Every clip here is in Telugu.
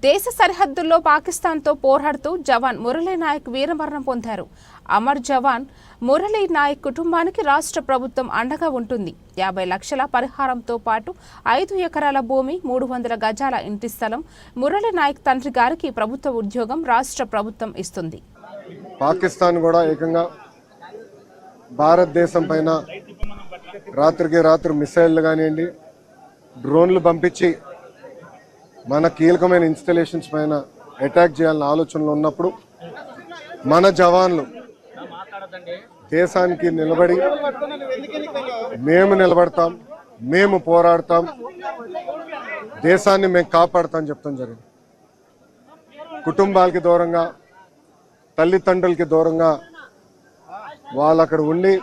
దేశ సరిహద్దుల్లో పాకిస్తాన్తో పోరాడుతూ జవాన్ మురళీ నాయక్ వీరమరణం పొందారు. అమర్ జవాన్ మురళీ నాయక్ కుటుంబానికి రాష్ట్ర ప్రభుత్వం అండగా ఉంటుంది. 50 లక్షల పరిహారంతో పాటు 5 ఎకరాల భూమి, 300 గజాల ఇంటి స్థలం, మురళీ నాయక్ తండ్రి గారికి ప్రభుత్వ ఉద్యోగం రాష్ట్ర ప్రభుత్వం ఇస్తుంది. పాకిస్తాన్ కూడా ఏకంగా భారతదేశం పైన రాత్రికి రాత్రి మిసైళ్లు కానివ్వండి, డ్రోన్లు పంపించి మన కీలకమైన ఇన్స్టాలేషన్స్ పైన అటాక్ చేయాలన్న ఆలోచనలు ఉన్నప్పుడు మన జవాన్లు దేశానికి నిలబడి మేము నిలబడతాం, మేము పోరాడతాం, దేశాన్ని మేము కాపాడుతాం చెప్తాం జరిగింది. కుటుంబాలకి దూరంగా, తల్లిదండ్రులకి దూరంగా వాళ్ళు అక్కడ ఉండి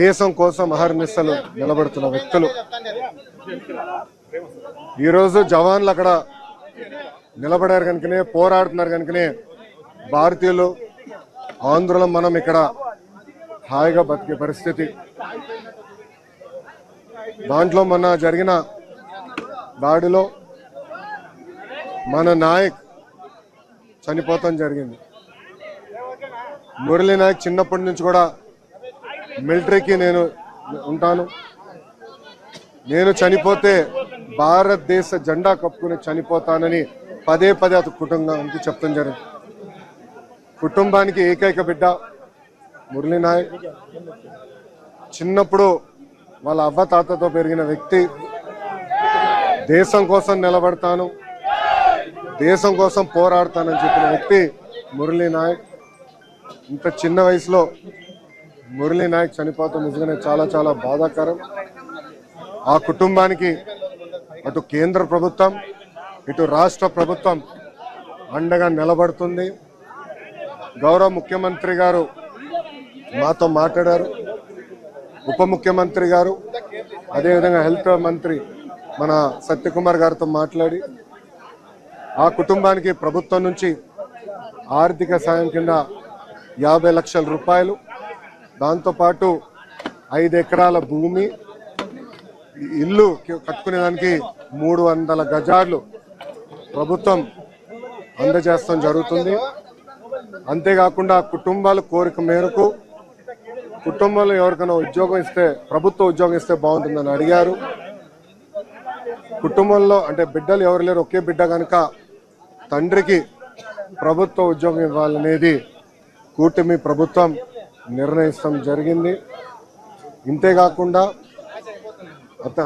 దేశం కోసం అహర్నిశలు నిలబడుతున్న వ్యక్తులు. ఈరోజు జవాన్లు అక్కడ నిలబడారు కనుకనే, పోరాడుతున్నారు కనుకనే భారతీయులు, ఆంధ్రులం మనం ఇక్కడ హాయిగా బతికే పరిస్థితి. దాంట్లో మొన్న జరిగిన దాడిలో మన నాయక్ చనిపోతాం జరిగింది. మురళీ నాయక్ చిన్నప్పటి నుంచి కూడా మిలిటరీకి నేను ఉంటాను, నేను చనిపోతే భారతదేశ జెండా కప్పుకుని చనిపోతానని పదే పదే అతని కుటుంబానికి చెప్తాం జరిగింది. కుటుంబానికి ఏకైక బిడ్డ మురళీ నాయక్. చిన్నప్పుడు వాళ్ళ అవ్వ తాతతో పెరిగిన వ్యక్తి. దేశం కోసం నిలబడతాను, దేశం కోసం పోరాడతానని చెప్పిన వ్యక్తి మురళీ నాయక్. ఇంత చిన్న వయసులో మురళీ నాయక్ చనిపోతాం నిజంగానే చాలా చాలా బాధాకరం. ఆ కుటుంబానికి అటు కేంద్ర ప్రభుత్వం, ఇటు రాష్ట్ర ప్రభుత్వం అండగా నిలబడుతుంది. గౌరవ ముఖ్యమంత్రి గారు మాతో మాట్లాడారు, ఉప ముఖ్యమంత్రి గారు, అదేవిధంగా హెల్త్ మంత్రి మన సత్యకుమార్ గారితో మాట్లాడి ఆ కుటుంబానికి ప్రభుత్వం నుంచి ఆర్థిక సాయం కింద 50 లక్షల రూపాయలు, దాంతోపాటు 5 ఎకరాల భూమి, ఇల్లు కట్టుకునేదానికి 300 గజాలు ప్రభుత్వం అందజేస్తాం జరుగుతుంది. అంతేకాకుండా కుటుంబాల కోరిక మేరకు కుటుంబంలో ఎవరికైనా ఉద్యోగం ఇస్తే, ప్రభుత్వ ఉద్యోగం ఇస్తే బాగుంటుందని అడిగారు. కుటుంబంలో అంటే బిడ్డలు ఎవరు లేరు, ఒకే బిడ్డ కనుక తండ్రికి ప్రభుత్వ ఉద్యోగం ఇవ్వాలనేది కూటమి ప్రభుత్వం నిర్ణయిస్తాం జరిగింది. ఇంతేకాకుండా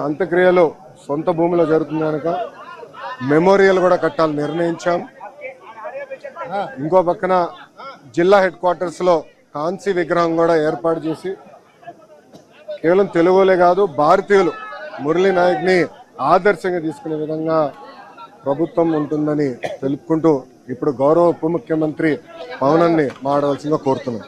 అంత్యక్రియలు సొంత భూమిలో జరుగుతుంది కనుక మెమోరియల్ కూడా కట్టాలని నిర్ణయించాం. ఇంకో పక్కన జిల్లా హెడ్ క్వార్టర్స్ లో కాంసీ విగ్రహం కూడా ఏర్పాటు చేసి కేవలం తెలుగులే కాదు భారతీయులు మురళీ నాయక్ ని ఆదర్శంగా తీసుకునే విధంగా ప్రభుత్వం ఉంటుందని తెలుపుకుంటూ ఇప్పుడు గౌరవ ఉప ముఖ్యమంత్రి పవన్ ని మాట్లాడాల్సిందిగా కోరుతున్నాం.